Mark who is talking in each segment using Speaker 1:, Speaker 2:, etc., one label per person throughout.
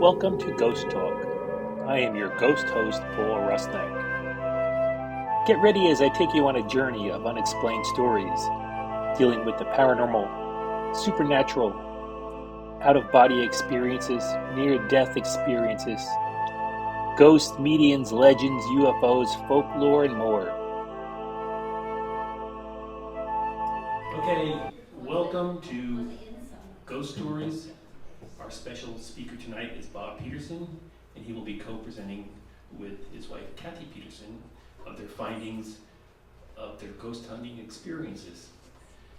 Speaker 1: Welcome to Ghost Talk. I am your ghost host, Paul Rusnak. Get ready as I take you on a journey of unexplained stories, dealing with the paranormal, supernatural, out-of-body experiences, near-death experiences, ghosts, mediums, legends, UFOs, folklore, and more. Okay, welcome to Ghost Stories. Our special speaker tonight is Bob Peterson, and he will be co-presenting with his wife, Kathy Peterson, of their findings of their ghost hunting experiences.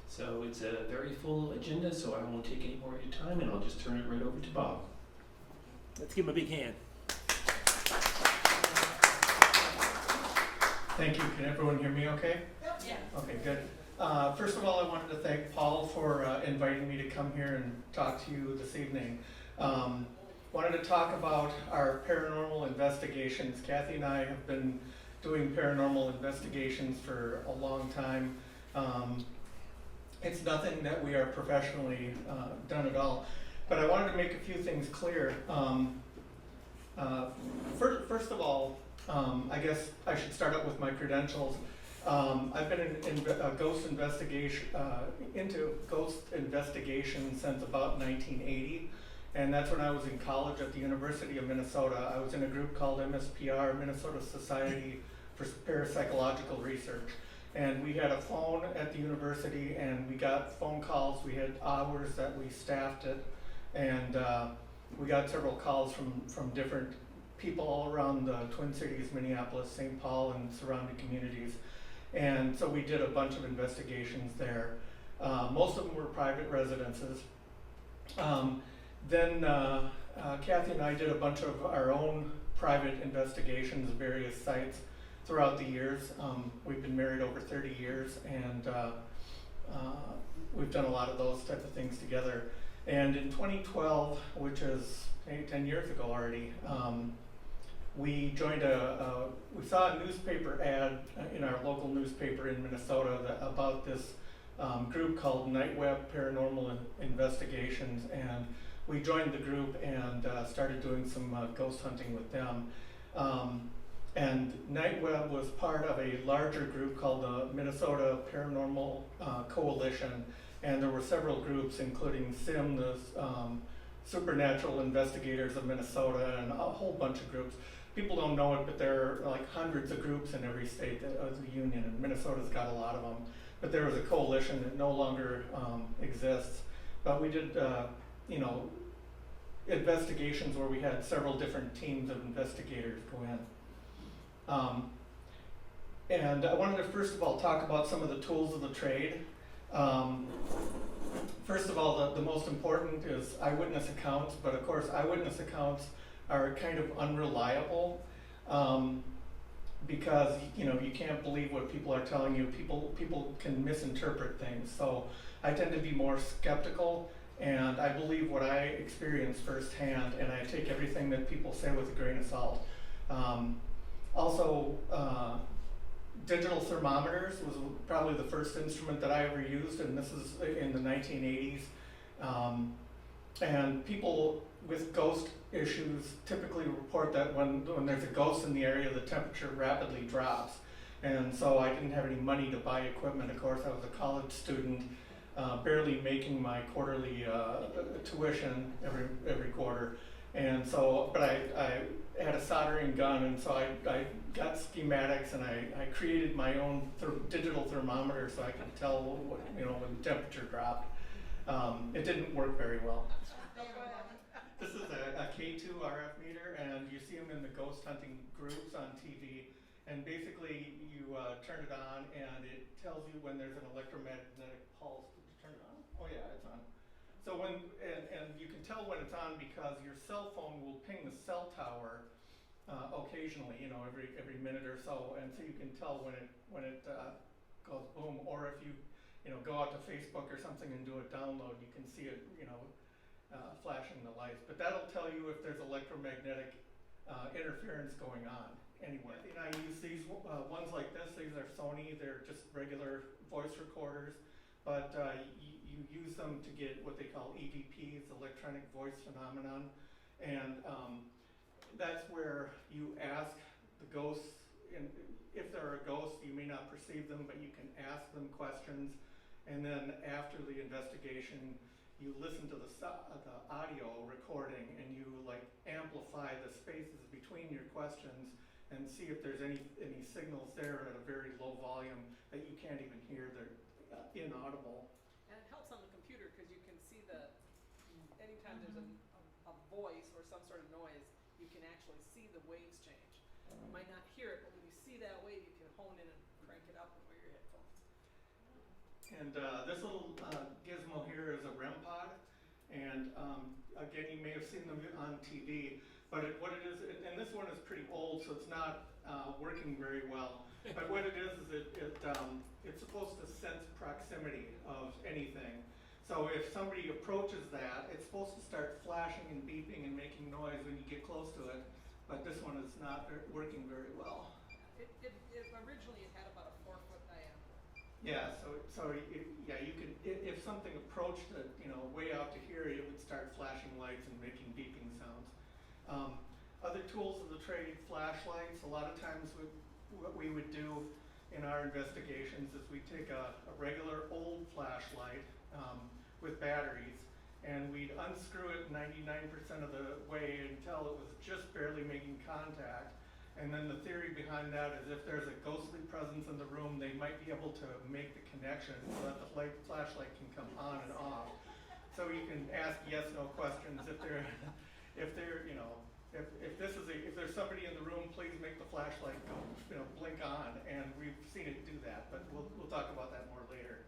Speaker 1: So it's a very full agenda, so I won't take any more of your time, and I'll just turn it right over to Bob. Let's give him a big hand.
Speaker 2: Thank you. Can everyone hear me okay?
Speaker 3: Yep. Yeah.
Speaker 2: Okay, good. First of all, I wanted to thank Paul for inviting me to come here and talk to you this evening. Wanted to talk about our paranormal investigations. Kathy and I have been doing paranormal investigations for a long time. It's nothing that we are professionally done at all, but I wanted to make a few things clear. First of all, I guess I should start out with my credentials. I've been into ghost investigation since about 1980, and that's when I was in college at the University of Minnesota. I was in a group called MSPR, Minnesota Society for Parapsychological Research, and we had a phone at the university, and we got phone calls. We had hours that we staffed it, and we got several calls from different people all around the Twin Cities, Minneapolis, St. Paul, and surrounding communities. And so we did a bunch of investigations there. Most of them were private residences. Then Kathy and I did a bunch of our own private investigations at various sites throughout the years. We've been married over 30 years, and we've done a lot of those type of things together. And in 2012, which is 10 years ago already, we joined we saw a newspaper ad in our local newspaper in Minnesota about this group called Nightweb Paranormal Investigations, and we joined the group and started doing some ghost hunting with them. And Nightweb was part of a larger group called the Minnesota Paranormal Coalition, and there were several groups, including SIM, the Supernatural Investigators of Minnesota, and a whole bunch of groups. People don't know it, but there are like hundreds of groups in every state of the union, and Minnesota's got a lot of them. But there was a coalition that no longer exists. But we did, investigations where we had several different teams of investigators go in. And I wanted to first of all talk about some of the tools of the trade. First of all, the most important is eyewitness accounts, but of course eyewitness accounts are kind of unreliable because you can't believe what people are telling you. People can misinterpret things. So I tend to be more skeptical, and I believe what I experience firsthand, and I take everything that people say with a grain of salt. Also, digital thermometers was probably the first instrument that I ever used, and this is in the 1980s. And people with ghost issues typically report that when there's a ghost in the area, the temperature rapidly drops. And so I didn't have any money to buy equipment. Of course, I was a college student, barely making my quarterly tuition every quarter. And so, but I had a soldering gun, and so I got schematics, and I created my own digital thermometer so I could tell when the temperature dropped. It didn't work very well. This is a K2 RF meter, and you see them in the ghost hunting groups on TV. And basically, you turn it on, and it tells you when there's an electromagnetic pulse. Did you turn it on? Oh yeah, it's on. So and you can tell when it's on because your cell phone will ping the cell tower occasionally, every minute or so, and so you can tell when it goes boom. Or if you go out to Facebook or something and do a download, you can see it flashing the lights. But that'll tell you if there's electromagnetic interference going on anywhere. And I use these ones like this. These are Sony. They're just regular voice recorders, but you use them to get what they call EVPs, electronic voice phenomenon, And that's where you ask the ghosts, and if there are ghosts, you may not perceive them, but you can ask them questions. And then after the investigation, you listen to the audio recording, and you like amplify the spaces between your questions and see if there's any signals there at a very low volume that you can't even hear. They're inaudible.
Speaker 3: And it helps on the computer because you can see anytime there's a voice or some sort of noise, you can actually see the waves change. You might not hear it, but when you see that wave, you can hone in and crank it up and wear your headphones.
Speaker 2: And this little gizmo here is a REM pod. And again, you may have seen them on TV, but what it is, and this one is pretty old, so it's not working very well. But what it is it's supposed to sense proximity of anything. So if somebody approaches that, it's supposed to start flashing and beeping and making noise when you get close to it. But this one is not working very well.
Speaker 3: Originally it had about a 4-foot diameter.
Speaker 2: Yeah, yeah, you could, if something approached it, way out to here, it would start flashing lights and making beeping sounds. Other tools of the trade, flashlights. A lot of times what we would do in our investigations is we take a regular old flashlight with batteries, and we'd unscrew it 99% of the way until it was just barely making contact. And then the theory behind that is if there's a ghostly presence in the room, they might be able to make the connection so that the flashlight can come on and off. So you can ask yes/no questions. If there's somebody in the room, please make the flashlight go, blink on. And we've seen it do that, but we'll talk about that more later.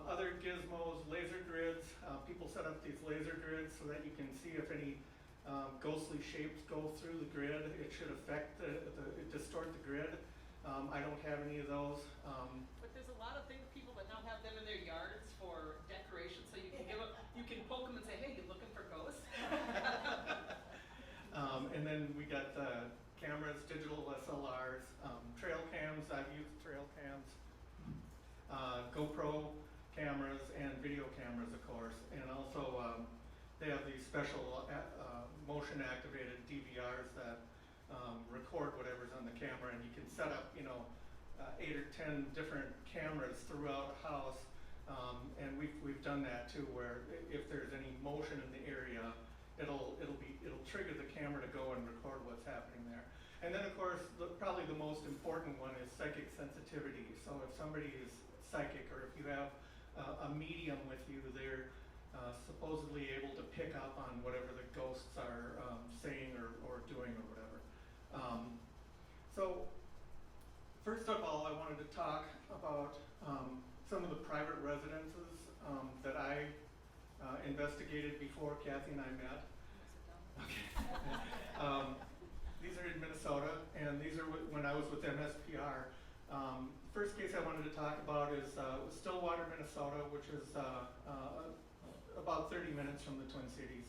Speaker 2: Other gizmos, laser grids. People set up these laser grids so that you can see if any ghostly shapes go through the grid. It should affect distort the grid. I don't have any of those.
Speaker 3: But there's a lot of people that now have them in their yards for decoration, so you can poke them and say, hey, you looking for ghosts?
Speaker 2: And then we got the cameras, digital SLRs, trail cams. I've used trail cams, GoPro cameras, and video cameras, of course. And also they have these special motion activated DVRs that record whatever's on the camera, and you can set up 8 or 10 different cameras throughout a house, and we've done that too, where if there's any motion in the area, it'll trigger the camera to go and record what's happening there. And then of course probably the most important one is psychic sensitivity. So if somebody is psychic, or if you have a medium with you, they're supposedly able to pick up on whatever the ghosts are saying or doing or whatever. So first of all, I wanted to talk about some of the private residences that I investigated before Kathy and I met. Okay. These are in Minnesota, and these are when I was with MSPR. First case I wanted to talk about is Stillwater, Minnesota, which is about 30 minutes from the Twin Cities,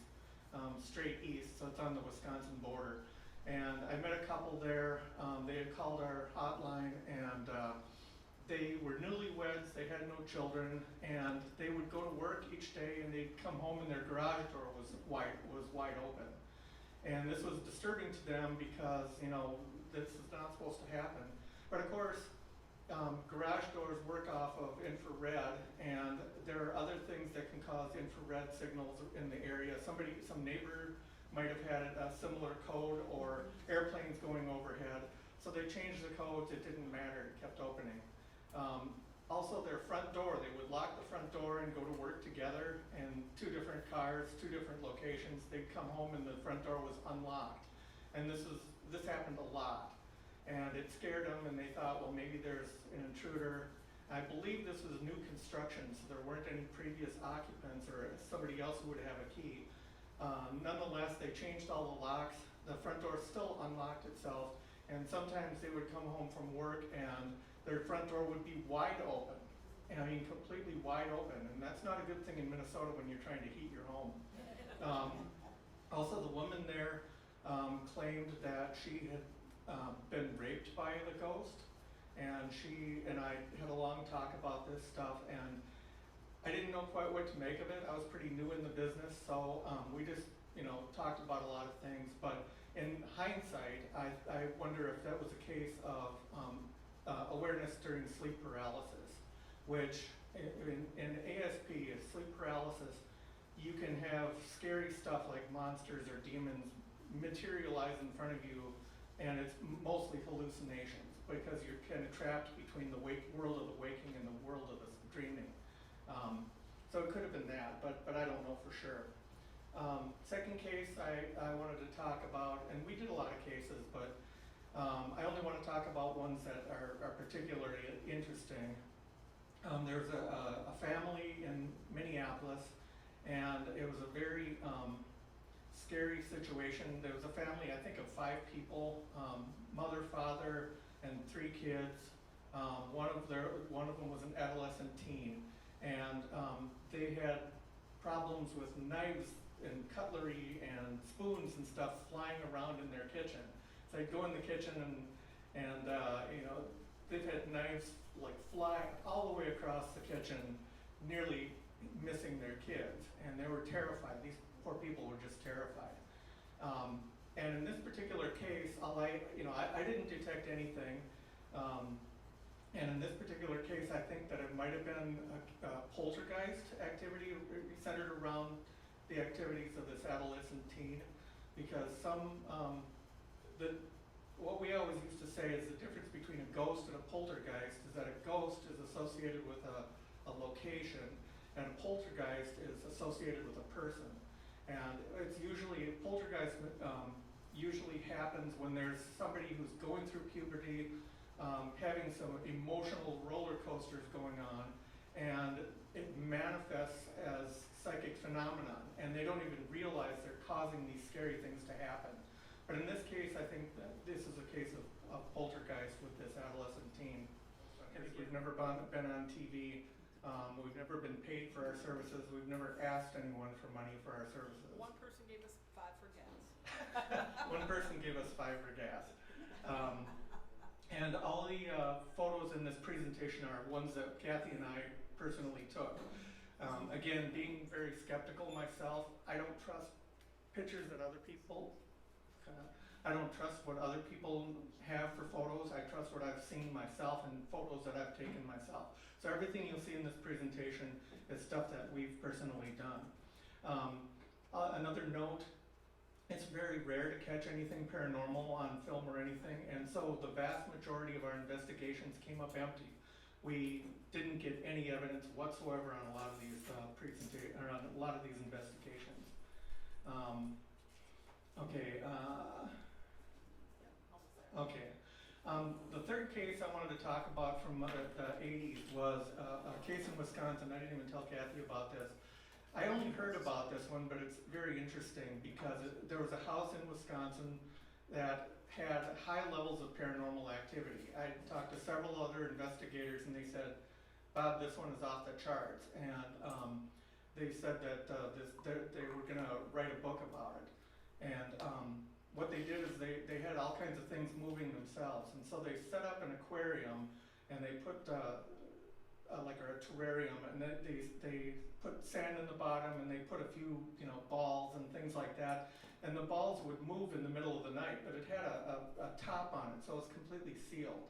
Speaker 2: straight east, so it's on the Wisconsin border. And I met a couple there. They had called our hotline, and they were newlyweds, they had no children, and they would go to work each day, and they'd come home and their garage door was wide open. And this was disturbing to them because, this is not supposed to happen. But of course, garage doors work off of infrared, and there are other things that can cause infrared signals in the area. Some neighbor might have had a similar code, or airplanes going overhead. So they changed the codes, it didn't matter, it kept opening. Also their front door, they would lock the front door and go to work together in 2 different cars, 2 different locations. They'd come home and the front door was unlocked. And this happened a lot. And it scared them, and they thought, well, maybe there's an intruder. I believe this was new construction, so there weren't any previous occupants or somebody else who would have a key. Nonetheless, they changed all the locks. The front door still unlocked itself, and sometimes they would come home from work and their front door would be wide open. And I mean, completely wide open, and that's not a good thing in Minnesota when you're trying to heat your home. Also, the woman there claimed that she had been raped by the ghost, and she and I had a long talk about this stuff, and I didn't know quite what to make of it. I was pretty new in the business, so we just talked about a lot of things, but in hindsight, I wonder if that was a case of awareness during sleep paralysis, which in ASP, is sleep paralysis, you can have scary stuff like monsters or demons materialize in front of you, and it's mostly hallucinations because you're kind of trapped between the world of the waking and the world of the dreaming. So it could have been that, but I don't know for sure. Second case I wanted to talk about, and we did a lot of cases, but I only want to talk about ones that are particularly interesting. There's a family in Minneapolis, and it was a very scary situation. There was a family, I think, of 5 people, mother, father, and 3 kids. One of them was an adolescent teen, and they had problems with knives and cutlery and spoons and stuff flying around in their kitchen. So they'd go in the kitchen and they've had knives like fly all the way across the kitchen, nearly missing their kids, and they were terrified. These poor people were just terrified. And in this particular case, I didn't detect anything. And in this particular case, I think that it might have been a poltergeist activity centered around the activities of this adolescent teen, because what we always used to say is the difference between a ghost and a poltergeist is that a ghost is associated with a location, and a poltergeist is associated with a person. And it's usually, poltergeist usually happens when there's somebody who's going through puberty, having some emotional roller coasters going on, and it manifests as psychic phenomenon, and they don't even realize they're causing these scary things to happen. But in this case, I think that this is a case of poltergeist with this adolescent teen. We've never been on TV. We've never been paid for our services. We've never asked anyone for money for our services.
Speaker 3: One person gave us 5 for gas.
Speaker 2: One person gave us 5 for gas. And all the photos in this presentation are ones that Kathy and I personally took. Again, being very skeptical myself, I don't trust pictures that other people, I don't trust what other people have for photos. I trust what I've seen myself and photos that I've taken myself. So everything you'll see in this presentation is stuff that we've personally done. Another note, it's very rare to catch anything paranormal on film or anything, and so the vast majority of our investigations came up empty. We didn't get any evidence whatsoever on a lot of these investigations. The third case I wanted to talk about from the 80s was a case in Wisconsin. I didn't even tell Kathy about this. I only heard about this one, but it's very interesting because there was a house in Wisconsin that had high levels of paranormal activity. I talked to several other investigators, and they said, Bob, this one is off the charts. And they said that they were going to write a book about it. And what they did is they had all kinds of things moving themselves. And so they set up an aquarium, and they put like a terrarium, and then they put sand in the bottom, and they put a few balls and things like that, and the balls would move in the middle of the night, but it had a top on it, so it's completely sealed.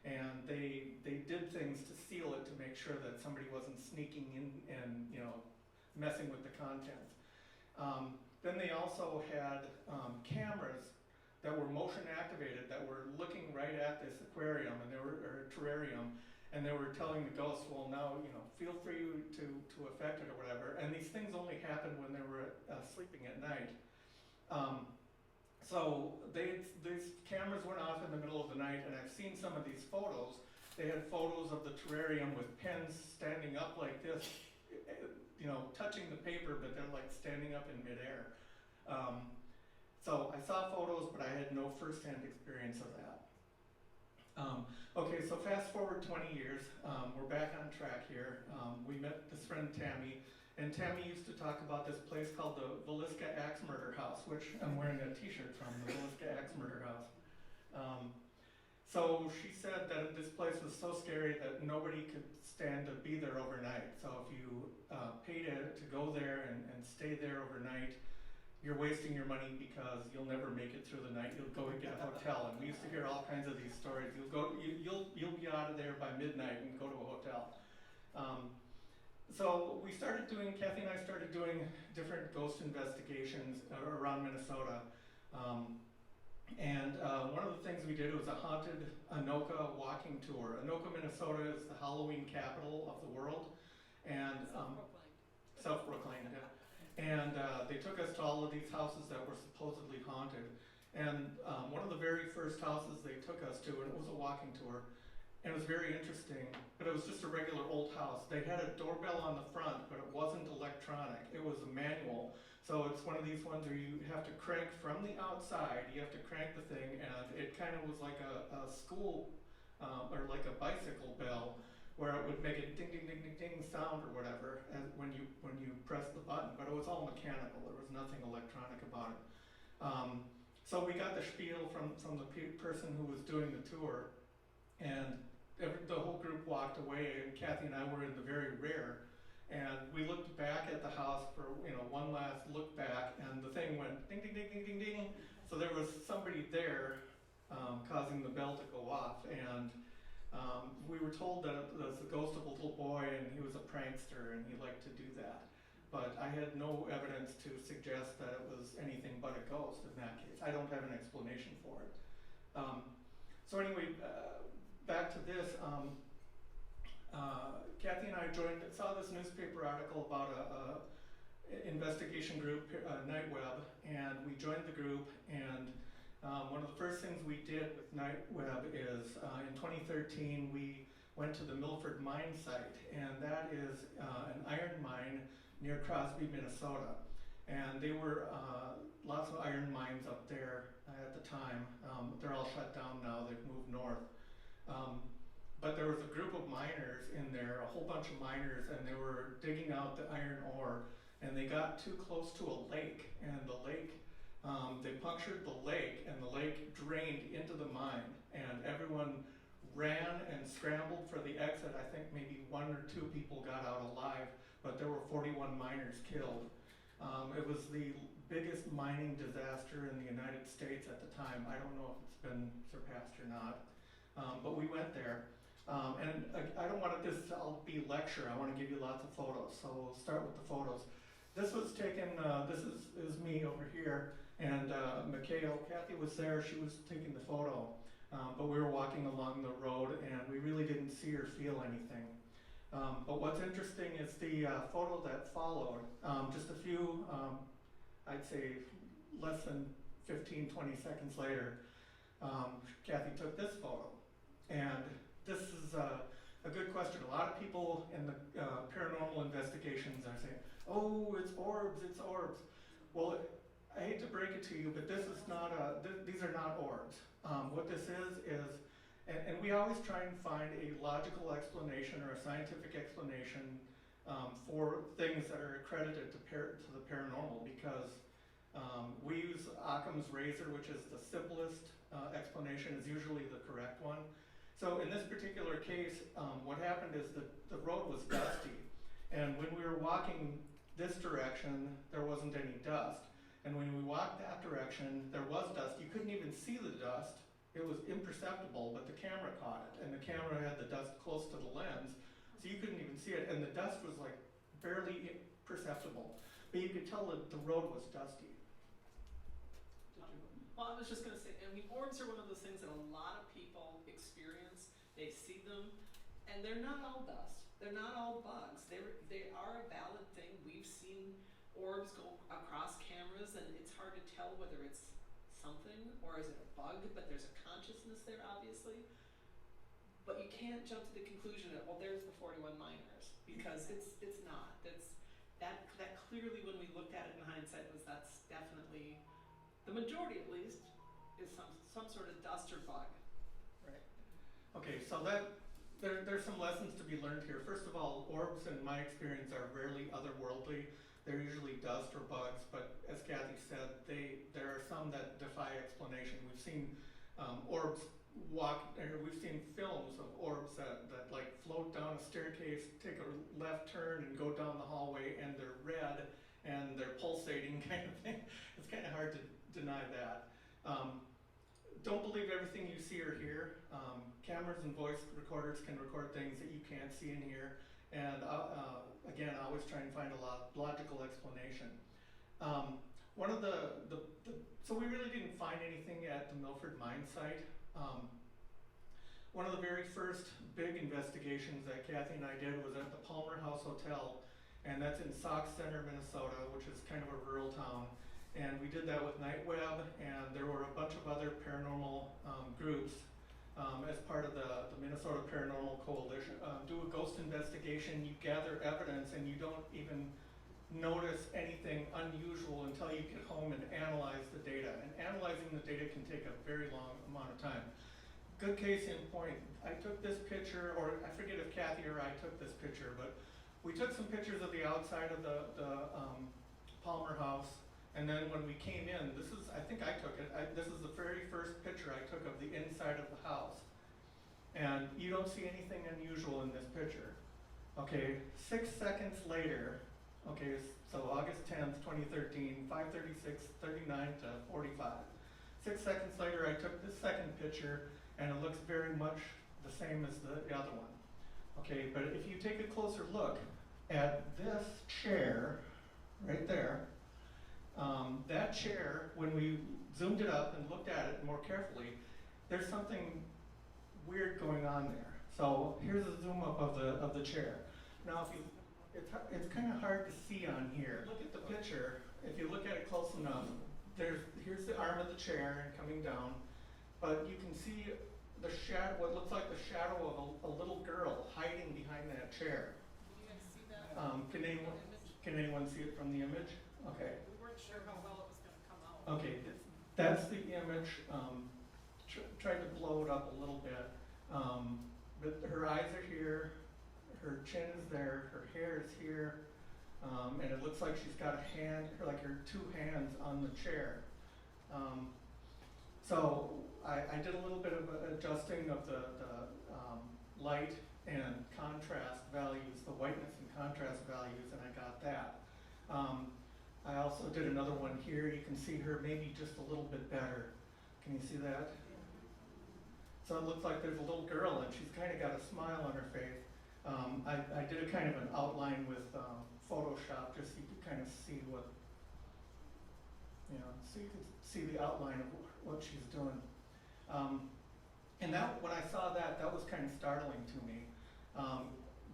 Speaker 2: And they did things to seal it to make sure that somebody wasn't sneaking in and messing with the contents. Then they also had cameras that were motion activated that were looking right at this aquarium, and or terrarium. And they were telling the ghosts, well, now, feel free to affect it or whatever. And these things only happened when they were sleeping at night. So these cameras went off in the middle of the night, and I've seen some of these photos. They had photos of the terrarium with pens standing up like this, touching the paper, but they're like standing up in midair. So I saw photos, but I had no firsthand experience of that. Okay, so fast forward 20 years, we're back on track here. We met this friend Tammy, and Tammy used to talk about this place called the Villisca Axe Murder House, which I'm wearing a t-shirt from, the Villisca Axe Murder House. So she said that this place was so scary that nobody could stand to be there overnight. So if you paid to go there and stay there overnight, you're wasting your money because you'll never make it through the night. You'll go and get a hotel, and we used to hear all kinds of these stories. You'll be out of there by midnight and go to a hotel. So we started doing, Kathy and I started doing different ghost investigations around Minnesota. One of the things we did was a haunted Anoka walking tour. Anoka, Minnesota is the Halloween capital of the world. And self-proclaimed, yeah. And they took us to all of these houses that were supposedly haunted. And one of the very first houses they took us to, and it was a walking tour, and it was very interesting, but it was just a regular old house. They had a doorbell on the front, but it wasn't electronic. It was a manual. So it's one of these ones where you have to crank from the outside, you have to crank the thing, and it kind of was like a school, or like a bicycle bell, where it would make a ding ding ding ding ding sound or whatever when you press the button, but it was all mechanical. There was nothing electronic about it. So we got the spiel from the person who was doing the tour, and the whole group walked away, and Kathy and I were in the very rear, and we looked back at the house for one last look back, and the thing went ding ding ding ding ding ding. So there was somebody there causing the bell to go off, and we were told that it was the ghost of a little boy and he was a prankster and he liked to do that. But I had no evidence to suggest that it was anything but a ghost in that case. I don't have an explanation for it. So anyway, back to this. Kathy and I saw this newspaper article about a investigation group, Nightweb, and we joined the group. And one of the first things we did with Nightweb is in 2013 we went to the Milford mine site, and that is an iron mine near Crosby, Minnesota. And they were lots of iron mines up there at the time. They're all shut down now, they've moved north. But there was a group of miners in there, a whole bunch of miners, and they were digging out the iron ore, and they got too close to a lake, and the lake, they punctured the lake, and the lake drained into the mine, and everyone ran and scrambled for the exit. I think maybe 1 or 2 people got out alive, but there were 41 miners killed. It was the biggest mining disaster in the United States at the time. I don't know if it's been surpassed or not, but we went there. And I don't want this to all be lecture. I want to give you lots of photos, so we'll start with the photos. This was taken, this is me over here, and Mikhail, Kathy was there, she was taking the photo, but we were walking along the road and we really didn't see or feel anything. But what's interesting is the photo that followed. Just a few, I'd say less than 15-20 seconds later, Kathy took this photo. And this is a good question. A lot of people in the paranormal investigations are saying, oh, it's orbs, it's orbs. Well, I hate to break it to you, but this is not these are not orbs. What this is, and we always try and find a logical explanation or a scientific explanation for things that are accredited to the paranormal, because we use Occam's razor, which is the simplest explanation, is usually the correct one. So in this particular case, what happened is the road was dusty, and when we were walking this direction, there wasn't any dust. And when we walked that direction, there was dust. You couldn't even see the dust. It was imperceptible, but the camera caught it, and the camera had the dust close to the lens, so you couldn't even see it, and the dust was like barely perceptible. But you could tell that the road was dusty.
Speaker 3: Well, I was just going to say, I mean, orbs are one of those things that a lot of people experience. They see them, and they're not all dust. They're not all bugs. They are a valid thing. We've seen orbs go across cameras, and it's hard to tell whether it's something or is it a bug, but there's a consciousness there, obviously. But you can't jump to the conclusion that, well, there's the 41 miners, because it's not. That clearly, when we looked at it in hindsight, that's definitely, the majority at least, is some sort of dust or bug.
Speaker 2: Right. Okay, so there's some lessons to be learned here. First of all, orbs, in my experience, are rarely otherworldly. They're usually dust or bugs, but as Kathy said, there are some that defy explanation. We've seen orbs we've seen films of orbs that like float down a staircase, take a left turn and go down the hallway, and they're red, and they're pulsating kind of thing. It's kind of hard to deny that. Don't believe everything you see or hear. Cameras and voice recorders can record things that you can't see and hear. And again, I always try and find a logical explanation. One of so we really didn't find anything at the Milford mine site. One of the very first big investigations that Kathy and I did was at the Palmer House Hotel, and that's in Sauk Center, Minnesota, which is kind of a rural town. And we did that with Nightweb, and there were a bunch of other paranormal groups as part of the Minnesota Paranormal Coalition. Do a ghost investigation, you gather evidence, and you don't even notice anything unusual until you get home and analyze the data. And analyzing the data can take a very long amount of time. Good case in point, I took this picture, or I forget if Kathy or I took this picture, but we took some pictures of the outside of the Palmer House. And then when we came in, I think I took it, this is the very first picture I took of the inside of the house. And you don't see anything unusual in this picture. Okay, 6 seconds later, okay, so August 10th, 2013, 5:36:39 to 45. 6 seconds later, I took this second picture, and it looks very much the same as the other one. Okay, but if you take a closer look at this chair right there, that chair, when we zoomed it up and looked at it more carefully, there's something weird going on there. So here's a zoom up of the chair. Now, it's kind of hard to see on here. Look at the picture. If you look at it close enough, here's the arm of the chair and coming down, but you can see the shadow, what looks like the shadow of a little girl hiding behind that chair.
Speaker 3: Can you guys see that?
Speaker 2: Can anyone see it from the image? Okay.
Speaker 3: We weren't sure how well it was going to come out.
Speaker 2: Okay, that's the image. Tried to blow it up a little bit. But her eyes are here, her chin is there, her hair is here, and it looks like she's got a hand, like her two hands on the chair. So I did a little bit of adjusting of the light and contrast values, the whiteness and contrast values, and I got that. I also did another one here. You can see her maybe just a little bit better. Can you see that? So it looks like there's a little girl and she's kind of got a smile on her face. I did a kind of an outline with Photoshop just so you could kind of see what, so you could see the outline of what she's doing. And that, when I saw that, that was kind of startling to me.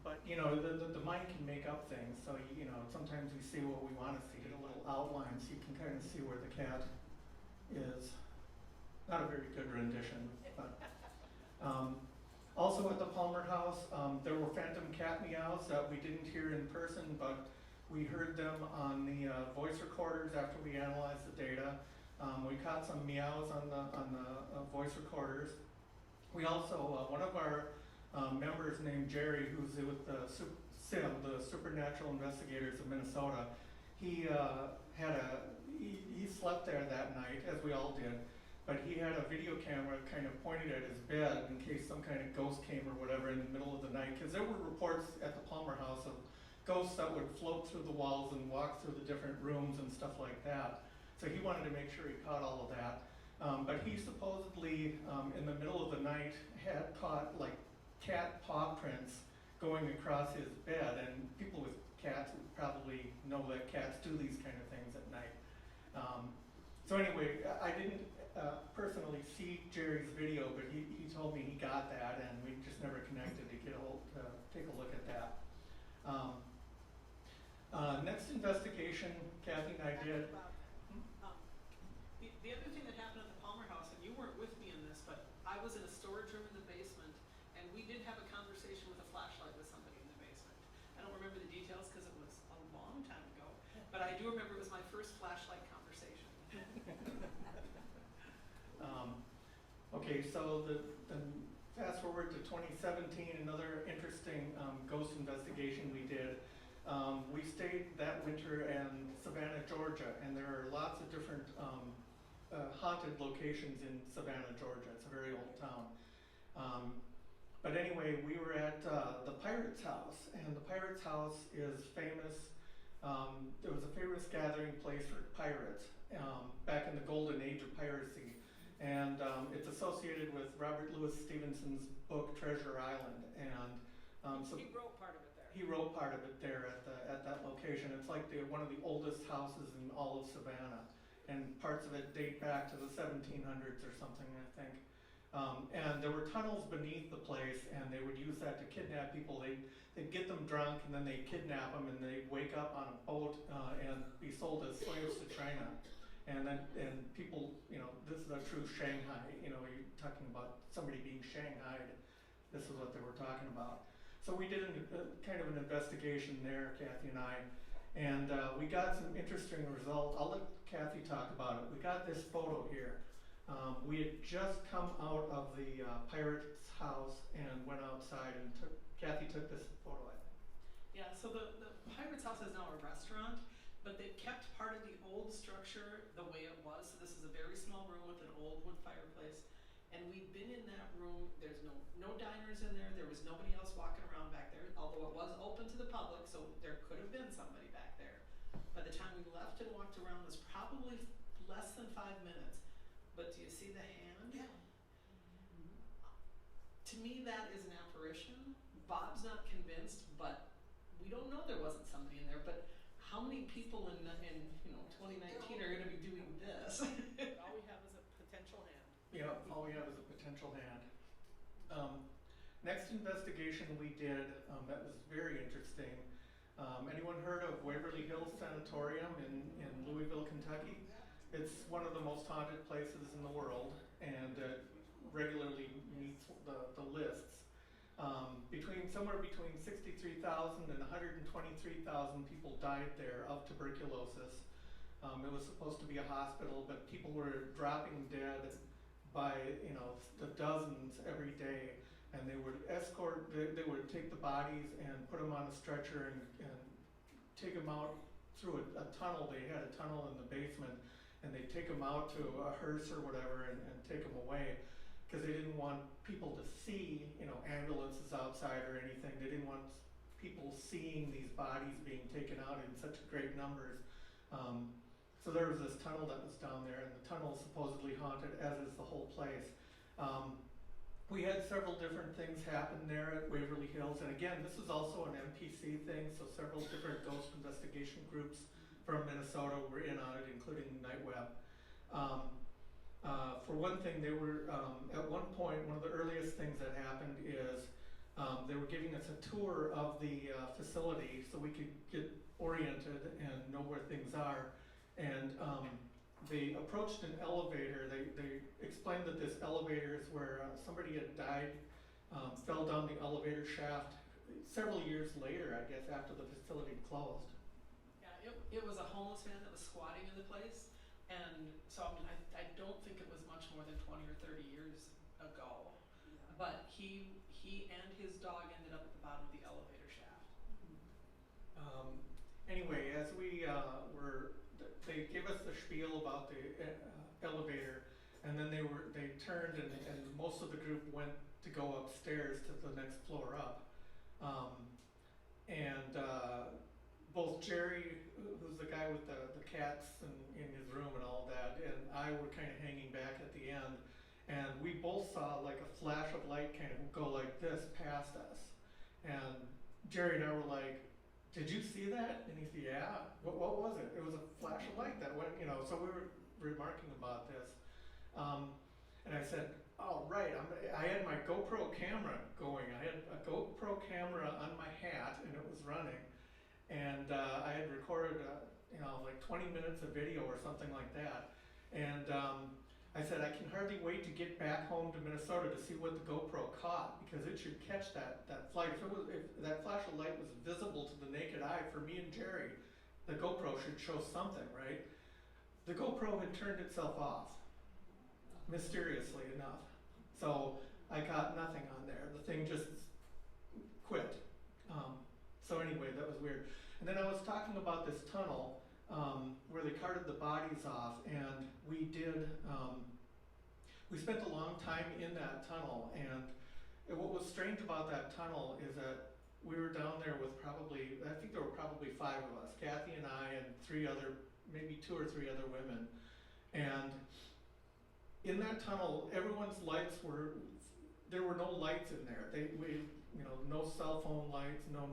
Speaker 2: But the mind can make up things, so sometimes we see what we want to see, get a little outline so you can kind of see where the cat is. Not a very good rendition, but also at the Palmer House, there were phantom cat meows that we didn't hear in person, but we heard them on the voice recorders after we analyzed the data. We caught some meows on the voice recorders. We also, one of our members named Jerry, who's with the SIM, the Supernatural Investigators of Minnesota, he slept there that night, as we all did, but he had a video camera kind of pointed at his bed in case some kind of ghost came or whatever in the middle of the night, because there were reports at the Palmer House of ghosts that would float through the walls and walk through the different rooms and stuff like that. So he wanted to make sure he caught all of that. But he supposedly, in the middle of the night, had caught like cat paw prints going across his bed, and people with cats would probably know that cats do these kind of things at night. So anyway, I didn't personally see Jerry's video, but he told me he got that, and we just never connected to take a look at that. Next investigation Kathy and I did.
Speaker 3: The other thing that happened at the Palmer House, and you weren't with me in this, but I was in a storage room in the basement, and we did have a conversation with a flashlight with somebody in the basement. I don't remember the details because it was a long time ago, but I do remember it was my first flashlight conversation.
Speaker 2: Okay, so the fast forward to 2017, another interesting ghost investigation we did. We stayed that winter in Savannah, Georgia, and there are lots of different haunted locations in Savannah, Georgia. It's a very old town. But anyway, we were at the Pirate's House, and the Pirate's House is famous There was a famous gathering place for pirates back in the golden age of piracy. And it's associated with Robert Louis Stevenson's book Treasure Island. And so
Speaker 3: He wrote part of it there.
Speaker 2: he wrote part of it there at that location. It's like one of the oldest houses in all of Savannah. And parts of it date back to the 1700s or something, I think. And there were tunnels beneath the place, and they would use that to kidnap people. They'd get them drunk, and then they'd kidnap them, and they'd wake up on a boat and be sold as slaves to China. And people, this is a true Shanghai. You're talking about somebody being shanghaied. This is what they were talking about. So we did kind of an investigation there, Kathy and I, and we got some interesting results. I'll let Kathy talk about it. We got this photo here. We had just come out of the pirate's house and went outside, and Kathy took this photo, I think.
Speaker 3: Yeah, so the Pirate's House is now a restaurant, but they've kept part of the old structure the way it was. So this is a very small room with an old wood fireplace. And we've been in that room. There's no diners in there. There was nobody else walking around back there, although it was open to the public, so there could have been somebody back there. By the time we left and walked around, it was probably less than 5 minutes. But do you see the hand?
Speaker 4: Yeah.
Speaker 3: To me, that is an apparition. Bob's not convinced, but we don't know there wasn't somebody in there. But how many people in 2019 are going to be doing this? All we have is a potential hand.
Speaker 2: Yeah, all we have is a potential hand. Next investigation we did that was very interesting. Anyone heard of Waverly Hills Sanatorium in Louisville, Kentucky? It's one of the most haunted places in the world, and regularly meets the lists. Somewhere between 63,000 and 123,000 people died there of tuberculosis. It was supposed to be a hospital, but people were dropping dead by the dozens every day, and they would they would take the bodies and put them on a stretcher and take them out through a tunnel. They had a tunnel in the basement, and they'd take them out to a hearse or whatever and take them away, because they didn't want people to see ambulances outside or anything. They didn't want people seeing these bodies being taken out in such great numbers. So there was this tunnel that was down there, and the tunnel is supposedly haunted, as is the whole place. We had several different things happen there at Waverly Hills, and again, this is also an NPC thing, so several different ghost investigation groups from Minnesota were in on it, including Nightweb. For one thing, they were, at one point, one of the earliest things that happened is they were giving us a tour of the facility so we could get oriented and know where things are. And they approached an elevator. They explained that this elevator is where somebody had died, fell down the elevator shaft several years later, I guess, after the facility closed.
Speaker 3: Yeah, it was a homeless man that was squatting in the place, and so I don't think it was much more than 20 or 30 years ago.
Speaker 4: Yeah.
Speaker 3: But he and his dog ended up at the bottom of the elevator shaft.
Speaker 2: Anyway, as we they gave us the spiel about the elevator, and then they turned and most of the group went to go upstairs to the next floor up. Both Jerry, who's the guy with the cats in his room and all that, and I were kind of hanging back at the end, and we both saw like a flash of light kind of go like this past us. And Jerry and I were like, "Did you see that?" And he said, "Yeah." What was it? It was a flash of light that went, so we were remarking about this. And I said, "Oh, right, I had my GoPro camera going. I had a GoPro camera on my hat, and it was running. And I had recorded, like 20 minutes of video or something like that. And I said, I can hardly wait to get back home to Minnesota to see what the GoPro caught, because it should catch that flight. If that flash of light was visible to the naked eye for me and Jerry, the GoPro should show something, right?" The GoPro had turned itself off, mysteriously enough. So I got nothing on there. The thing just quit. So anyway, that was weird. And then I was talking about this tunnel where they carted the bodies off, and we spent a long time in that tunnel. And what was strange about that tunnel is that we were down there with I think there were probably probably 5 of us, Kathy and I and 3 other, maybe 2 or 3 other women. And in that tunnel, everyone's lights were, there were no lights in there. No cell phone lights, no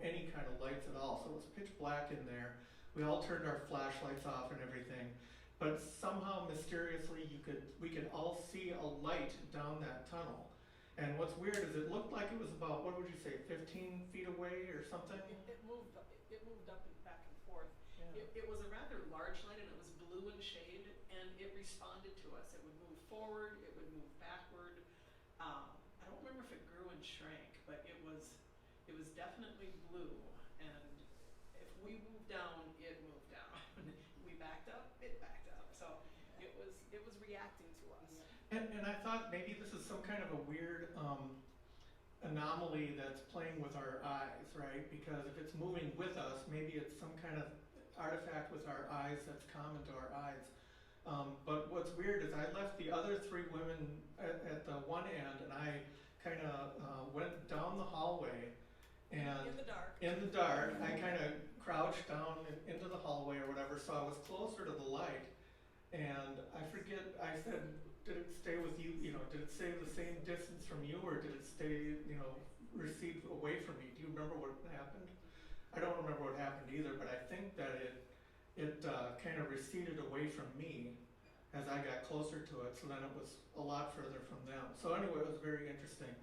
Speaker 2: any kind of lights at all. So it was pitch black in there. We all turned our flashlights off and everything. But somehow mysteriously we could all see a light down that tunnel. And what's weird is it looked like it was about, what would you say, 15 feet away or something?
Speaker 3: It moved up and back and forth.
Speaker 2: Yeah.
Speaker 3: It was a rather large light, and it was blue in shade, and it responded to us. It would move forward, it would move backward. I don't remember if it grew and shrank, but it was definitely blue. And if we moved down, it moved down. We backed up, it backed up. So it was reacting to us.
Speaker 2: And I thought maybe this is some kind of a weird anomaly that's playing with our eyes, right? Because if it's moving with us, maybe it's some kind of artifact with our eyes that's common to our eyes. But what's weird is I left the other 3 women at the one end, and I kind of went down the hallway. And
Speaker 3: In the dark.
Speaker 2: in the dark, I kind of crouched down into the hallway or whatever, so I was closer to the light. And I forget, I said, did it stay with you, did it stay the same distance from you, or did it stay, recede away from me? Do you remember what happened? I don't remember what happened either, but I think that it kind of receded away from me as I got closer to it, so then it was a lot further from them. So anyway, it was very interesting.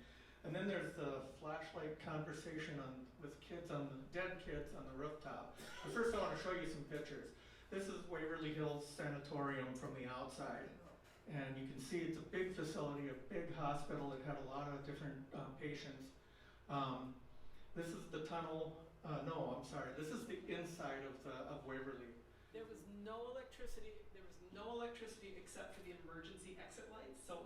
Speaker 2: And then there's the flashlight conversation with kids dead kids on the rooftop. But first I want to show you some pictures. This is Waverly Hills Sanatorium from the outside. And you can see it's a big facility, a big hospital. It had a lot of different patients. This is the tunnel. No, I'm sorry. This is the inside of Waverly.
Speaker 3: There was no electricity. There was no electricity except for the emergency exit lights. So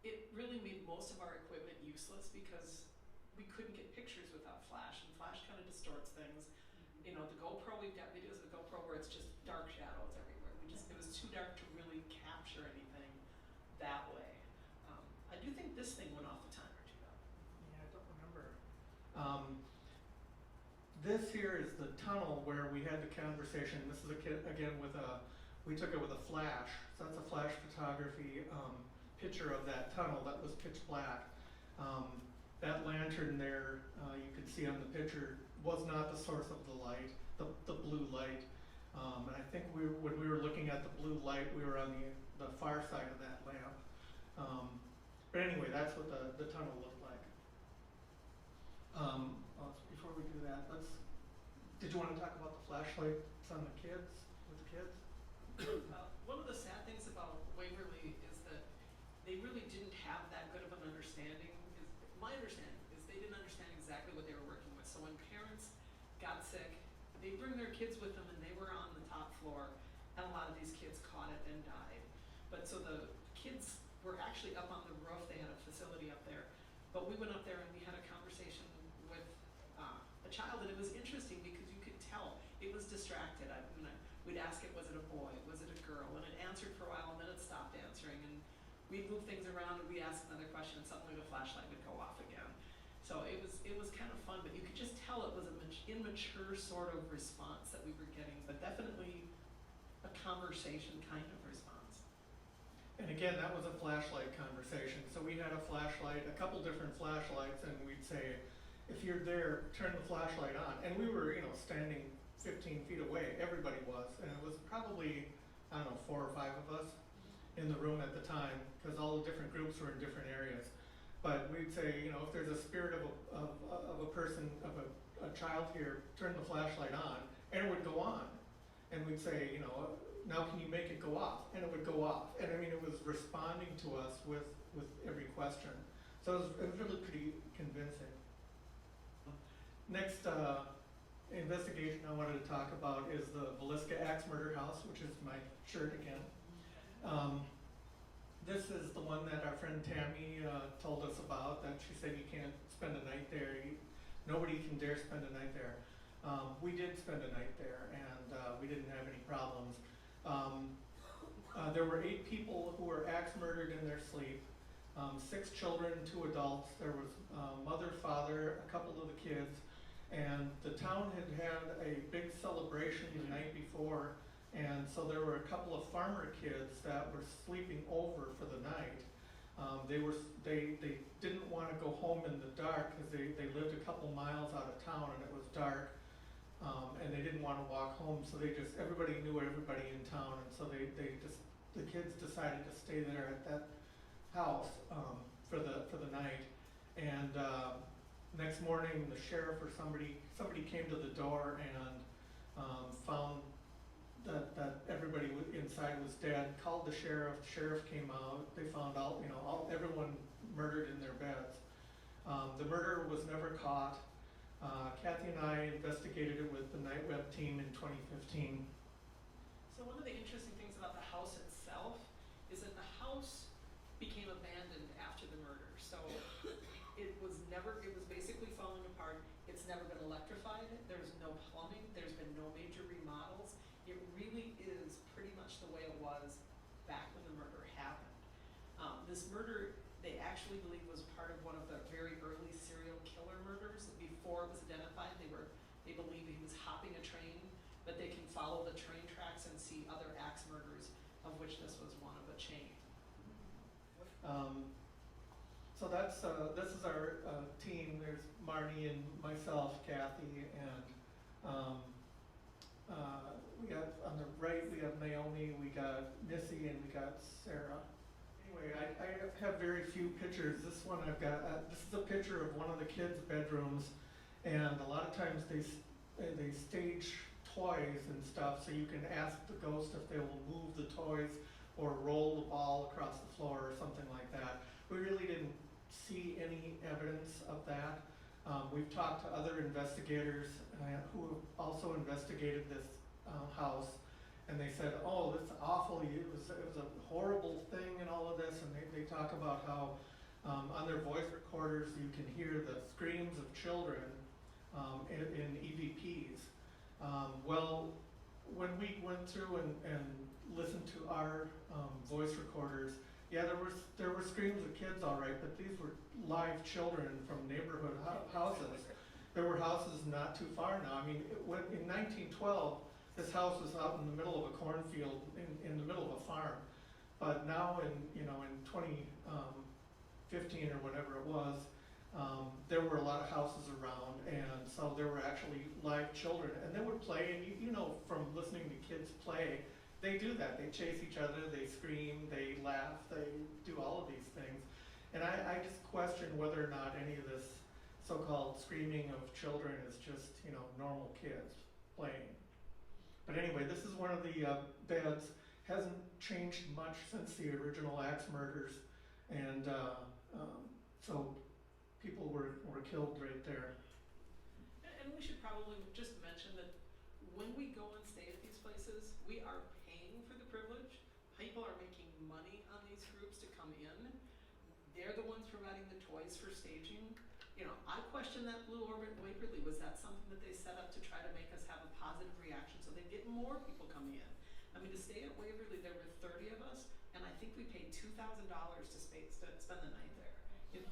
Speaker 3: it really made most of our equipment useless because we couldn't get pictures without flash, and flash kind of distorts things. The GoPro, we've got videos of the GoPro where it's just dark shadows everywhere. It was too dark to really capture anything that way. I do think this thing went off a time or two though.
Speaker 2: Yeah, I don't remember. This here is the tunnel where we had the conversation. This is a kid again we took it with a flash. So that's a flash photography picture of that tunnel that was pitch black. That lantern there, you can see on the picture, was not the source of the light, the blue light. And I think when we were looking at the blue light, we were on the far side of that lamp. But anyway, that's what the tunnel looked like. Before we do that, did you want to talk about the flashlights on the kids, with the kids?
Speaker 3: One of the sad things about Waverly is that they really didn't have that good of an understanding. My understanding is they didn't understand exactly what they were working with. So when parents got sick, they bring their kids with them, and they were on the top floor, and a lot of these kids caught it and died. But so the kids were actually up on the roof. They had a facility up there. But we went up there and we had a conversation with a child, and it was interesting because you could tell it was distracted. We'd ask it, was it a boy? Was it a girl? And it answered for a while, and then it stopped answering. And we'd move things around, and we'd ask another question, and suddenly the flashlight would go off again. So it was kind of fun, but you could just tell it was an immature sort of response that we were getting, but definitely a conversation kind of response.
Speaker 2: And again, that was a flashlight conversation. So we had a flashlight, a couple different flashlights, and we'd say, if you're there, turn the flashlight on. And we were, standing 15 feet away. Everybody was. And it was probably, 4 or 5 of us in the room at the time, because all the different groups were in different areas. But we'd say, if there's a spirit of a person, of a child here, turn the flashlight on, and it would go on. And we'd say, now can you make it go off? And it would go off. And it was responding to us with every question. So it was really pretty convincing. Next investigation I wanted to talk about is the Villisca Axe Murder House, which is my shirt again. This is the one that our friend Tammy told us about, that she said you can't spend a night there. Nobody can dare spend a night there. We did spend a night there, and we didn't have any problems. There were 8 people who were axe murdered in their sleep, 6 children, 2 adults. There was mother, father, a couple of the kids, And the town had had a big celebration the night before, and so there were a couple of farmer kids that were sleeping over for the night. They didn't want to go home in the dark because they lived a couple miles out of town and it was dark, and they didn't want to walk home. So everybody knew everybody in town, and so the kids decided to stay there at that house for the night. And next morning, the sheriff or somebody came to the door and found that everybody inside was dead. Called the sheriff. The sheriff came out. They found out, everyone murdered in their beds. The murder was never caught. Kathy and I investigated it with the Night Web team in 2015.
Speaker 3: So one of the interesting things about the house itself is that the house became abandoned after the murder. So it was basically falling apart. It's never been electrified. There's no plumbing. There's been no major remodels. It really is pretty much the way it was back when the murder happened. This murder, they actually believe, was part of one of the very early serial killer murders. Before it was identified, they believe he was hopping a train, but they can follow the train tracks and see other axe murders, of which this was one of a chain.
Speaker 2: So this is our team. There's Marnie and myself, Kathy, and we got on the right, we have Naomi, we got Missy, and we got Sarah. Anyway, I have very few pictures. This one I've got, this is a picture of one of the kids' bedrooms, and a lot of times they stage toys and stuff, so you can ask the ghost if they will move the toys or roll the ball across the floor or something like that. We really didn't see any evidence of that. We've talked to other investigators who have also investigated this house, and they said, oh, that's awful, it was a horrible thing and all of this, and they talk about how on their voice recorders you can hear the screams of children in EVPs. Well, when we went through and listened to our voice recorders, yeah, there were screams of kids, all right, but these were live children from neighborhood houses. There were houses not too far now. I mean, in 1912, this house was out in the middle of a cornfield, in the middle of a farm. But now, in 2015 or whatever it was, there were a lot of houses around, and so there were actually live children, and they would play. And you know, from listening to kids play, they do that. They chase each other, they scream, they laugh, they do all of these things. And I just question whether or not any of this so-called screaming of children is just, normal kids playing. But anyway, this is one of the beds. Hasn't changed much since the original axe murders. And so people were killed right there.
Speaker 3: And we should probably just mention that when we go and stay at these places, we are paying for the privilege. People are making money on these groups to come in. They're the ones providing the toys for staging. I question that Blue Orbit in Waverly. Was that something that they set up to try to make us have a positive reaction so they'd get more people coming in? I mean, to stay at Waverly, there were 30 of us, and I think we paid $2,000 to spend the night there.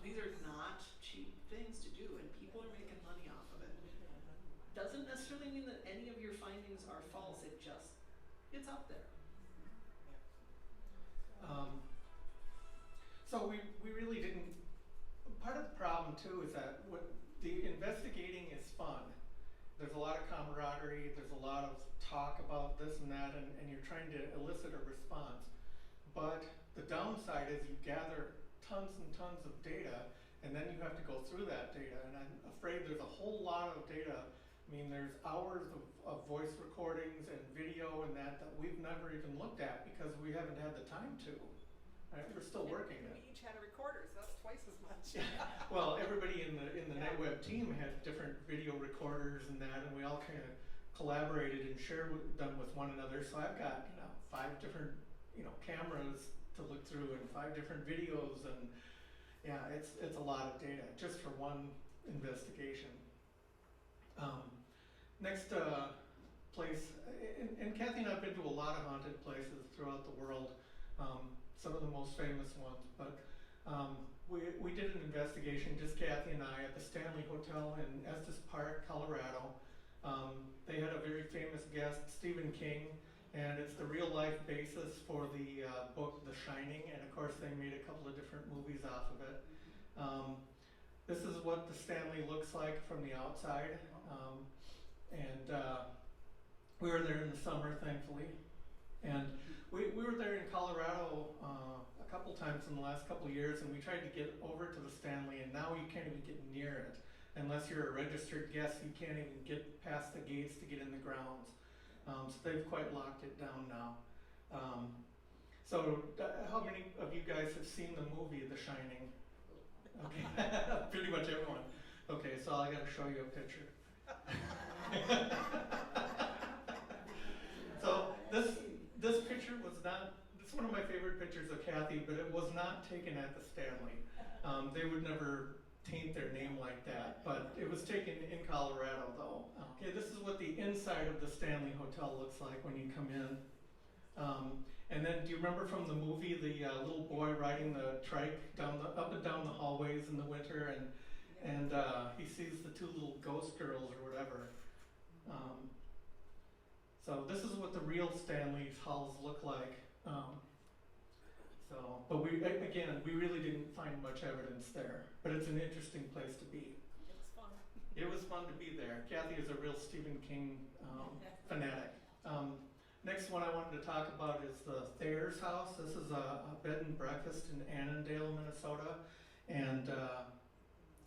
Speaker 3: These are not cheap things to do, and people are making money off of it. Doesn't necessarily mean that any of your findings are false. It's up there.
Speaker 2: So we really didn't. Part of the problem too is that the investigating is fun. There's a lot of camaraderie. There's a lot of talk about this and that, and you're trying to elicit a response. But the downside is you gather tons and tons of data, and then you have to go through that data. And I'm afraid there's a whole lot of data. I mean, there's hours of voice recordings and video and that we've never even looked at because we haven't had the time to. Right? We're still working
Speaker 3: And
Speaker 2: it.
Speaker 3: we each had a recorder, so that's twice as much.
Speaker 2: Well, everybody in the Night Web team had different video recorders and that, and we all kind of collaborated and shared them with one another. So I've got 5 different cameras to look through and 5 different videos, and yeah, it's a lot of data just for one investigation. Next place, and Kathy and I have been to a lot of haunted places throughout the world. Some of the most famous ones, but We did an investigation, just Kathy and I, at the Stanley Hotel in Estes Park, Colorado. They had a very famous guest, Stephen King, and it's the real life basis for the book The Shining, and of course they made a couple of different movies off of it. This is what the Stanley looks like from the outside, and we were there in the summer, thankfully. And we were there in Colorado a couple times in the last couple of years, and we tried to get over to the Stanley, and now you can't even get near it. Unless you're a registered guest, you can't even get past the gates to get in the grounds. So they've quite locked it down now. How many of you guys have seen the movie The Shining? Okay, pretty much everyone. Okay, so I gotta show you a picture. So this picture was not, it's one of my favorite pictures of Kathy, but it was not taken at the Stanley. They would never taint their name like that, but it was taken in Colorado though. Okay, this is what the inside of the Stanley Hotel looks like when you come in. And then do you remember from the movie the little boy riding the trike up and down the hallways in the winter, and he sees the two little ghost girls or whatever. So this is what the real Stanley's halls look like. But we really didn't find much evidence there. But it's an interesting place to be.
Speaker 3: It was fun.
Speaker 2: It was fun to be there. Kathy is a real Stephen King fanatic. Next one I wanted to talk about is the Thayer's house. This is a bed and breakfast in Annandale, Minnesota. And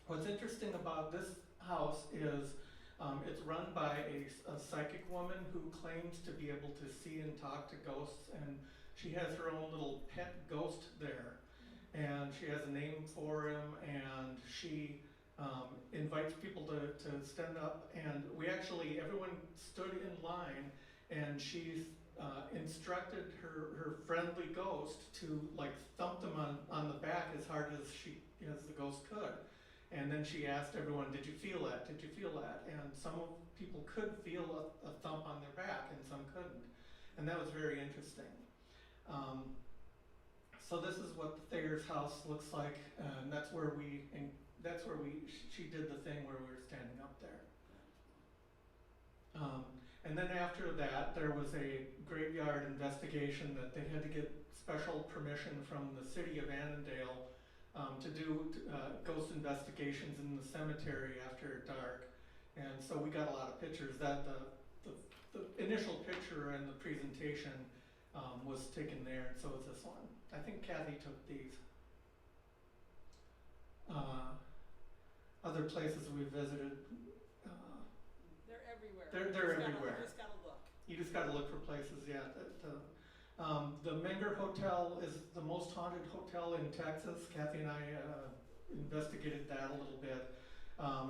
Speaker 2: what's interesting about this house is it's run by a psychic woman who claims to be able to see and talk to ghosts, and she has her own little pet ghost there, and she has a name for him, and she invites people to stand up, and everyone stood in line, and she instructed her friendly ghost to like thump them on the back as hard as the ghost could. And then she asked everyone, did you feel that? Did you feel that? And some people could feel a thump on their back and some couldn't. And that was very interesting. So this is what the Thayer's house looks like, and that's where she did the thing where we were standing up there. And then after that, there was a graveyard investigation that they had to get special permission from the city of Annandale to do ghost investigations in the cemetery after dark. And so we got a lot of pictures. That the initial picture and the presentation was taken there, and so is this one. I think Kathy took these. Other places we visited.
Speaker 3: They're everywhere.
Speaker 2: They're everywhere.
Speaker 3: You just gotta look.
Speaker 2: You just got to look for places, yeah. The Menger Hotel is the most haunted hotel in Texas. Kathy and I investigated that a little bit.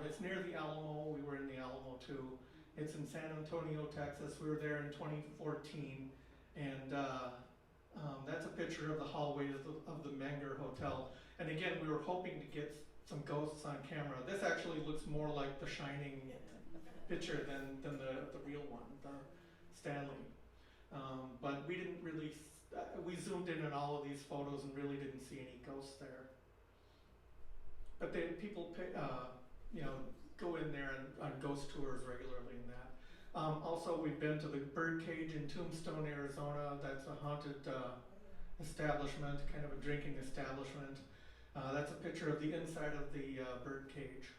Speaker 2: It's near the Alamo. We were in the Alamo too. It's in San Antonio, Texas. We were there in 2014, and that's a picture of the hallways of the Menger Hotel. And again, we were hoping to get some ghosts on camera. This actually looks more like the Shining picture than the real one, the Stanley. But we didn't really, we zoomed in on all of these photos and really didn't see any ghosts there. But people go in there on ghost tours regularly in that. Also, we've been to the Birdcage in Tombstone, Arizona. That's a haunted establishment, kind of a drinking establishment. That's a picture of the inside of the Birdcage.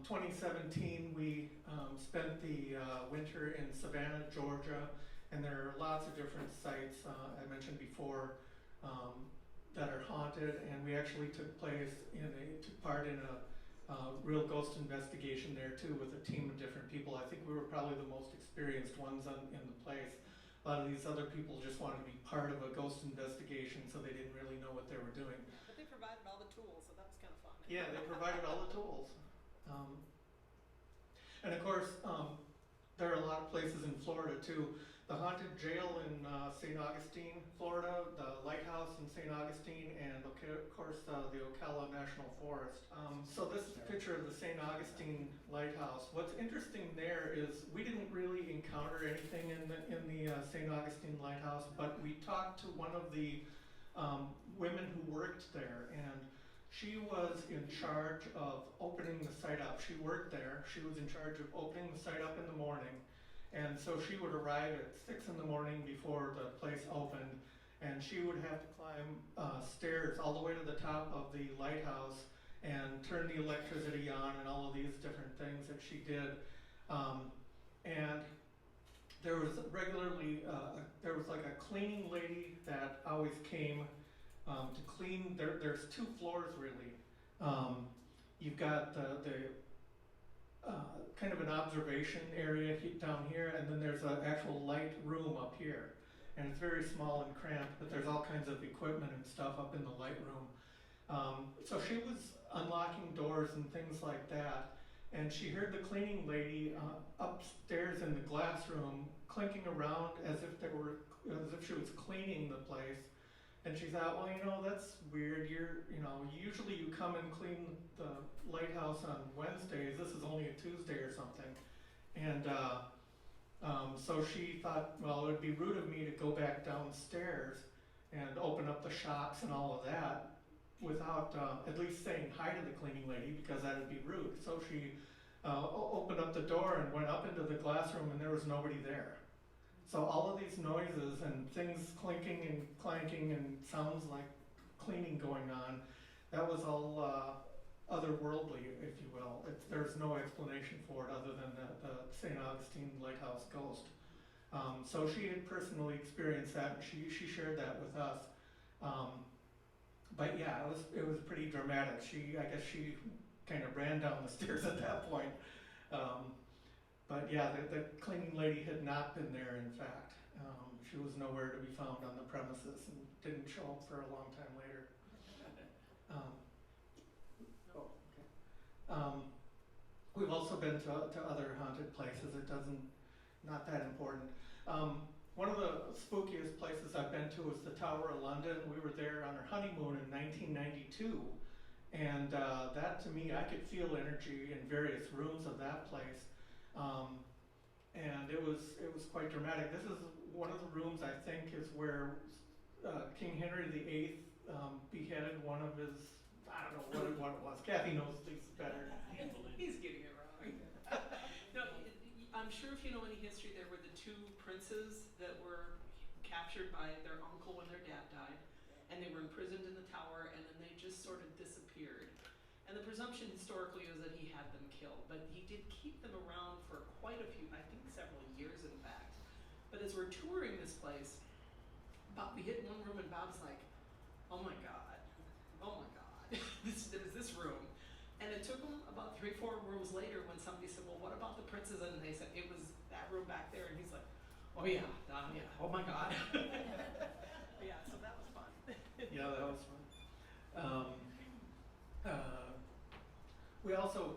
Speaker 2: 2017, we spent the winter in Savannah, Georgia, and there are lots of different sites I mentioned before that are haunted, and we actually took part in a real ghost investigation there too with a team of different people. I think we were probably the most experienced ones in the place. A lot of these other people just wanted to be part of a ghost investigation, so they didn't really know what they were doing.
Speaker 3: But they provided all the tools, so that was kind of fun.
Speaker 2: Yeah, they provided all the tools. And of course, there are a lot of places in Florida too. The haunted jail in St. Augustine, Florida, the lighthouse in St. Augustine, and of course the Ocala National Forest. So this is a picture of the St. Augustine lighthouse. What's interesting there is we didn't really encounter anything in the St. Augustine lighthouse, but we talked to one of the women who worked there, and she was in charge of opening the site up. She worked there. She was in charge of opening the site up in the morning. And so she would arrive at 6 in the morning before the place opened, and she would have to climb stairs all the way to the top of the lighthouse and turn the electricity on and all of these different things that she did. And there was regularly, there was like a cleaning lady that always came to clean. There's 2 floors really. You've got the kind of an observation area down here, and then there's an actual light room up here. And it's very small and cramped, but there's all kinds of equipment and stuff up in the light room. So she was unlocking doors and things like that, and she heard the cleaning lady upstairs in the glass room clinking around as if she was cleaning the place. And she thought, well, you know, that's weird. Usually you come and clean the lighthouse on Wednesdays. This is only a Tuesday or something. And so she thought, well, it would be rude of me to go back downstairs and open up the shocks and all of that without at least saying hi to the cleaning lady, because that would be rude. So she opened up the door and went up into the glass room, and there was nobody there. So all of these noises and things clinking and clanking and sounds like cleaning going on, that was all otherworldly, if you will. There's no explanation for it other than the St. Augustine Lighthouse ghost. So she had personally experienced that, and she shared that with us. But yeah, it was pretty dramatic. I guess she kind of ran down the stairs at that point. But yeah, the cleaning lady had not been there, in fact. She was nowhere to be found on the premises and didn't show up for a long time later. We've also been to other haunted places. Not that important. One of the spookiest places I've been to is the Tower of London. We were there on our honeymoon in 1992. And that, to me, I could feel energy in various rooms of that place. And it was quite dramatic. This is one of the rooms, I think, is where King Henry VIII beheaded one of his, I don't know what it was. Kathy knows things better.
Speaker 3: He's getting it wrong. No, I'm sure if you know any history, there were the 2 princes that were captured by their uncle when their dad died, and they were imprisoned in the tower, and then they just sort of disappeared. And the presumption historically is that he had them killed, but he did keep them around for quite a few, I think several years in fact. But as we're touring this place, we hit one room and Bob's like, oh my God, there's this room. And it took him about 3-4 rooms later when somebody said, well, what about the princes? And they said, it was that room back there. And he's like, oh yeah, oh my God. Yeah, so that was fun.
Speaker 2: Yeah, that was fun. We also,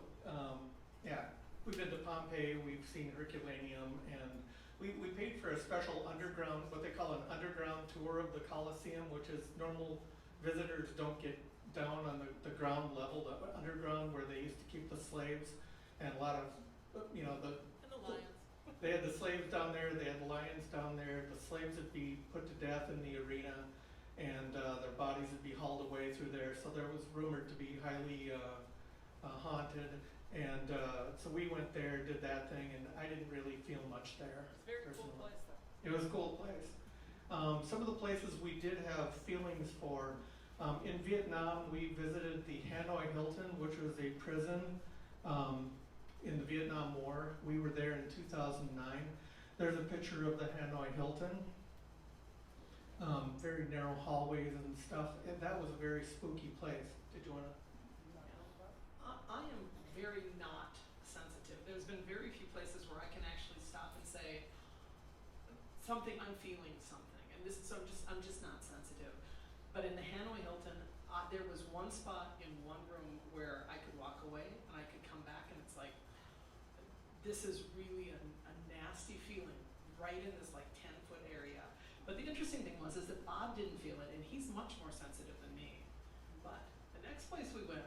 Speaker 2: we've been to Pompeii, we've seen Herculaneum, and we paid for a special underground, what they call an underground tour of the Colosseum, which is normal visitors don't get down on the ground level, the underground where they used to keep the slaves, and a lot of,
Speaker 3: And the lions.
Speaker 2: They had the slaves down there, they had the lions down there, the slaves would be put to death in the arena, and their bodies would be hauled away through there, so there was rumored to be highly haunted, and so we went there, did that thing, and I didn't really feel much there.
Speaker 3: It's a very
Speaker 2: personally.
Speaker 3: cool place though.
Speaker 2: It was a cool place. Some of the places we did have feelings for, in Vietnam we visited the Hanoi Hilton, which was a prison in the Vietnam War. We were there in 2009. There's a picture of the Hanoi Hilton. Very narrow hallways and stuff. That was a very spooky place. Did you want to?
Speaker 3: I am very not sensitive. There's been very few places where I can actually stop and say I'm feeling something, and I'm just not sensitive. But in the Hanoi Hilton, there was one spot in one room where I could walk away and I could come back, and it's like, this is really a nasty feeling right in this like 10-foot area. But the interesting thing is that Bob didn't feel it, and he's much more sensitive than me. But the next place we went.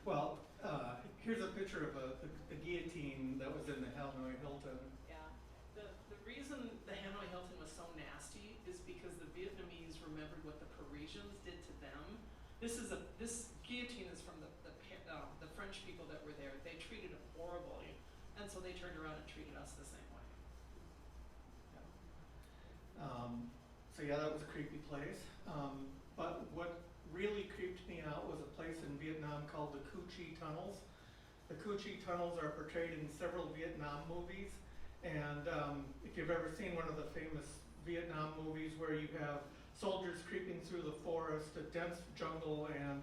Speaker 2: Well, here's a picture of the guillotine that was in the Hanoi Hilton.
Speaker 3: Yeah, the reason the Hanoi Hilton was so nasty is because the Vietnamese remembered what the Parisians did to them. This guillotine is from the French people that were there. They treated them horribly, and so they turned around and treated us the same way.
Speaker 2: So yeah, that was a creepy place. But what really creeped me out was a place in Vietnam called the Cu Chi Tunnels. The Cu Chi Tunnels are portrayed in several Vietnam movies, and if you've ever seen one of the famous Vietnam movies where you have soldiers creeping through the forest, a dense jungle, and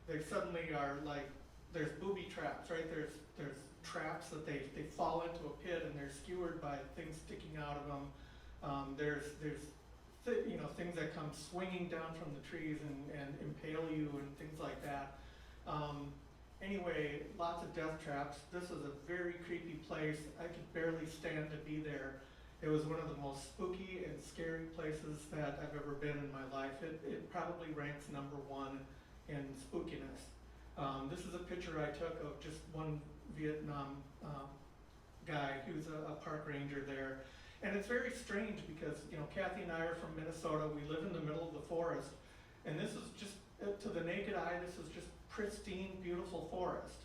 Speaker 2: they suddenly are like, there's booby traps, right? There's traps that they fall into a pit and they're skewered by things sticking out of them. There's things that come swinging down from the trees and impale you and things like that. Anyway, lots of death traps. This was a very creepy place. I could barely stand to be there. It was one of the most spooky and scary places that I've ever been in my life. It probably ranks #1 in spookiness. This is a picture I took of just one Vietnam guy who's a park ranger there. And it's very strange because, Kathy and I are from Minnesota. We live in the middle of the forest. And this is just, to the naked eye, this is just pristine, beautiful forest.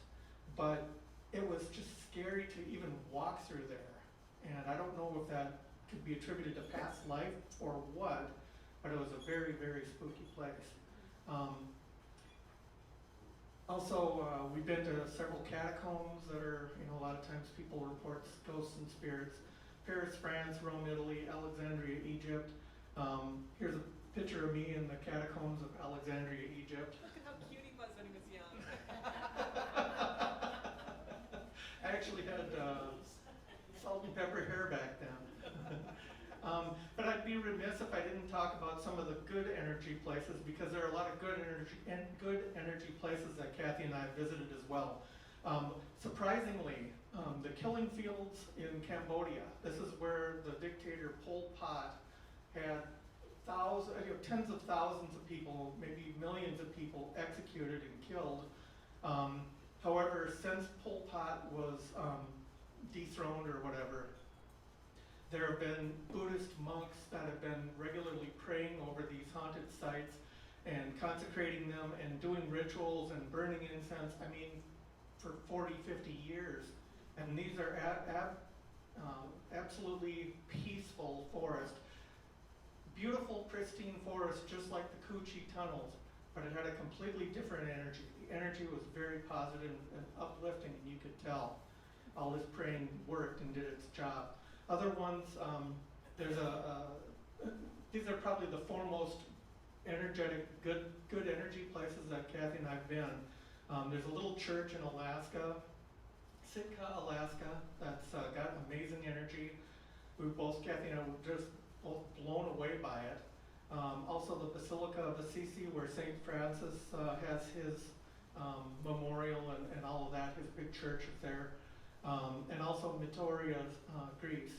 Speaker 2: But it was just scary to even walk through there. And I don't know if that could be attributed to past life or what, but it was a very, very spooky place. Also, we've been to several catacombs that are, a lot of times people report ghosts and spirits. Paris, France, Rome, Italy, Alexandria, Egypt. Here's a picture of me in the catacombs of Alexandria, Egypt.
Speaker 3: Look at how cute he was when he was young.
Speaker 2: I actually had salt and pepper hair back then. But I'd be remiss if I didn't talk about some of the good energy places, because there are a lot of good energy places that Kathy and I visited as well. Surprisingly, the killing fields in Cambodia, this is where the dictator Pol Pot had tens of thousands of people, maybe millions of people executed and killed. However, since Pol Pot was dethroned or whatever, there have been Buddhist monks that have been regularly praying over these haunted sites and consecrating them and doing rituals and burning incense, for 40, 50 years. And these are absolutely peaceful forests. Beautiful, pristine forest, just like the Cu Chi Tunnels, but it had a completely different energy. The energy was very positive and uplifting, and you could tell all this praying worked and did its job. Other ones, these are probably the foremost energetic, good energy places that Kathy and I've been. There's a little church in Alaska, Sitka, Alaska, that's got amazing energy. Kathy and I were just both blown away by it. Also the Basilica of Assisi, where St. Francis has his memorial and all of that, his big church is there. And also Mitoria, Greece.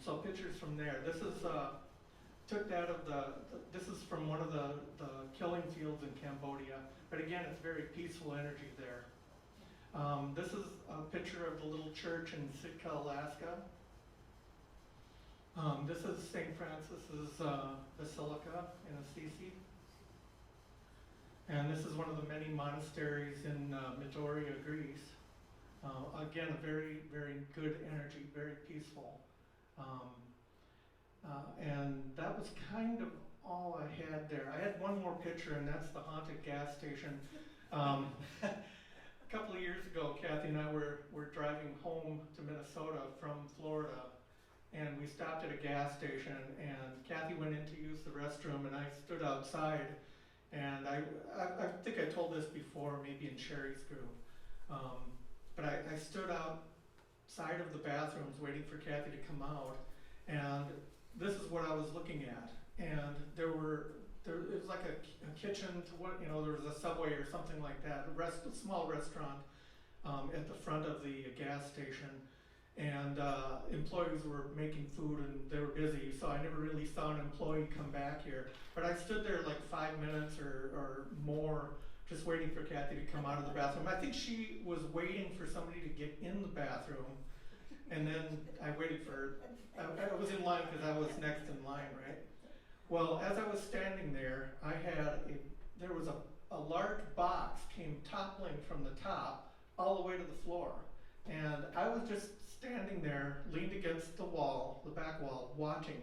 Speaker 2: So pictures from there. This is this is from one of the killing fields in Cambodia. But again, it's very peaceful energy there. This is a picture of the little church in Sitka, Alaska. This is St. Francis's Basilica in Assisi. And this is one of the many monasteries in Mitoria, Greece. Again, a very, very good energy, very peaceful. And that was kind of all I had there. I had one more picture, and that's the haunted gas station. A couple of years ago, Kathy and I were driving home to Minnesota from Florida, and we stopped at a gas station, and Kathy went in to use the restroom, and I stood outside, and I think I told this before, maybe in Sherry's group, but I stood outside of the bathrooms waiting for Kathy to come out, and this is what I was looking at, and it was like a kitchen to what, there was a Subway or something like that, a small restaurant at the front of the gas station, and employees were making food and they were busy, so I never really saw an employee come back here. But I stood there like 5 minutes or more just waiting for Kathy to come out of the bathroom. I think she was waiting for somebody to get in the bathroom, And then I waited for, I was in line because I was next in line, right? Well, as I was standing there, there was a large box came toppling from the top all the way to the floor. And I was just standing there, leaned against the wall, the back wall, watching.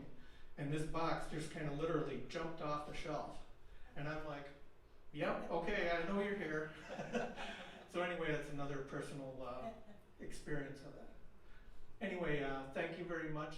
Speaker 2: And this box just kind of literally jumped off the shelf. And I'm like, yep, okay, I know you're here. So anyway, that's another personal experience of that. Anyway, thank you very much.